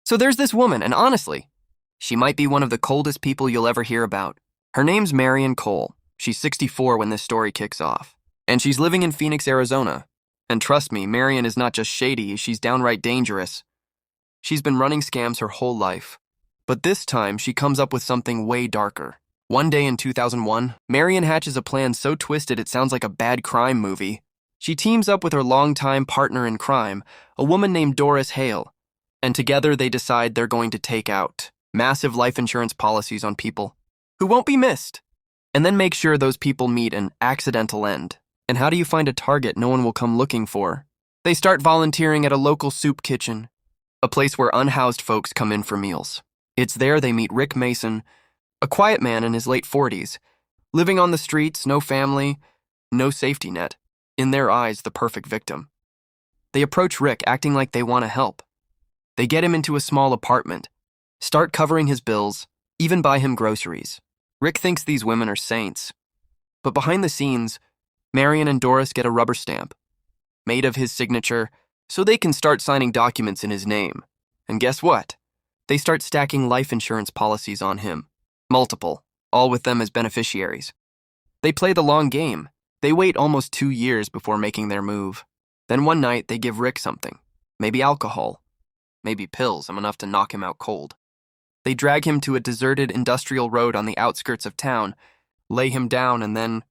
So there's this woman, and honestly, she might be one of the coldest people you'll ever hear about. Her name's Marian Cole. She's 64 when this story kicks off. And she's living in Phoenix, Arizona. And trust me, Marian is not just shady, she's downright dangerous. She's been running scams her whole life. But this time, she comes up with something way darker. One day in 2001, Marian hatches a plan so twisted it sounds like a bad crime movie. She teams up with her longtime partner in crime, a woman named Doris Hale. And together they decide they're going to take out massive life insurance policies on people who won't be missed, and then make sure those people meet an accidental end. And how do you find a target no one will come looking for? They start volunteering at a local soup kitchen, a place where unhoused folks come in for meals. It's there they meet Rick Mason, a quiet man in his late 40s, living on the streets, no family, no safety net. In their eyes, the perfect victim. They approach Rick acting like they want to help. They get him into a small apartment, start covering his bills, even buy him groceries. Rick thinks these women are saints. But behind the scenes, Marian and Doris get a rubber stamp, made of his signature, so they can start signing documents in his name. And guess what? They start stacking life insurance policies on him. Multiple, all with them as beneficiaries. They play the long game. They wait almost 2 years before making their move. Then one night, they give Rick something. Maybe alcohol. Maybe pills, enough to knock him out cold. They drag him to a deserted industrial road on the outskirts of town, lay him down, and then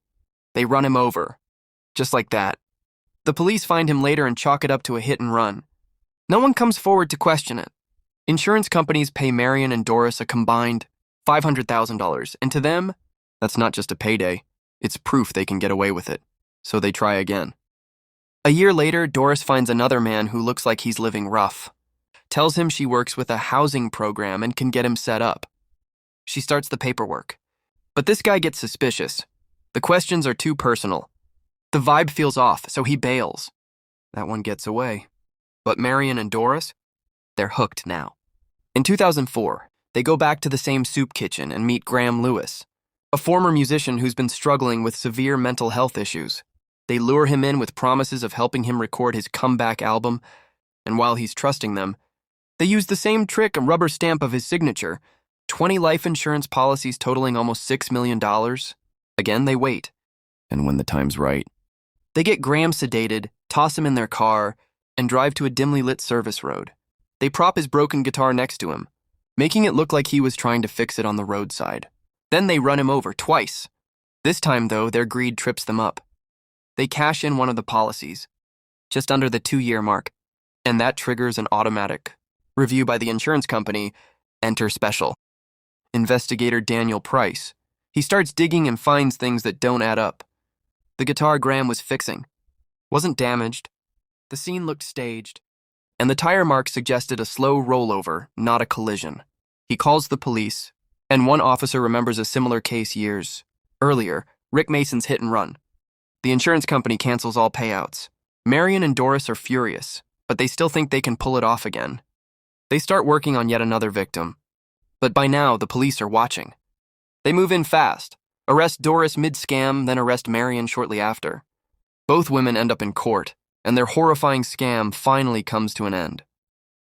they run him over. Just like that. The police find him later and chalk it up to a hit and run. No one comes forward to question it. Insurance companies pay Marian and Doris a combined $500,000, and to them, that's not just a payday. It's proof they can get away with it. So they try again. A year later, Doris finds another man who looks like he's living rough. Tells him she works with a housing program and can get him set up. She starts the paperwork. But this guy gets suspicious. The questions are too personal. The vibe feels off, so he bails. That one gets away. But Marian and Doris? They're hooked now. In 2004, they go back to the same soup kitchen and meet Graham Lewis, a former musician who's been struggling with severe mental health issues. They lure him in with promises of helping him record his comeback album, and while he's trusting them, they use the same trick and rubber stamp of his signature, 20 life insurance policies totaling almost $6 million. Again, they wait. And when the time's right, they get Graham sedated, toss him in their car, and drive to a dimly lit service road. They prop his broken guitar next to him, making it look like he was trying to fix it on the roadside. Then they run him over twice. This time, though, their greed trips them up. They cash in one of the policies, just under the 2-year mark, and that triggers an automatic review by the insurance company. Enter special investigator Daniel Price. He starts digging and finds things that don't add up. The guitar Graham was fixing wasn't damaged. The scene looked staged, and the tire marks suggested a slow rollover, not a collision. He calls the police, and one officer remembers a similar case years earlier, Rick Mason's hit and run. The insurance company cancels all payouts. Marian and Doris are furious, but they still think they can pull it off again. They start working on yet another victim. But by now, the police are watching. They move in fast, arrest Doris mid-scam, then arrest Marian shortly after. Both women end up in court, and their horrifying scam finally comes to an end.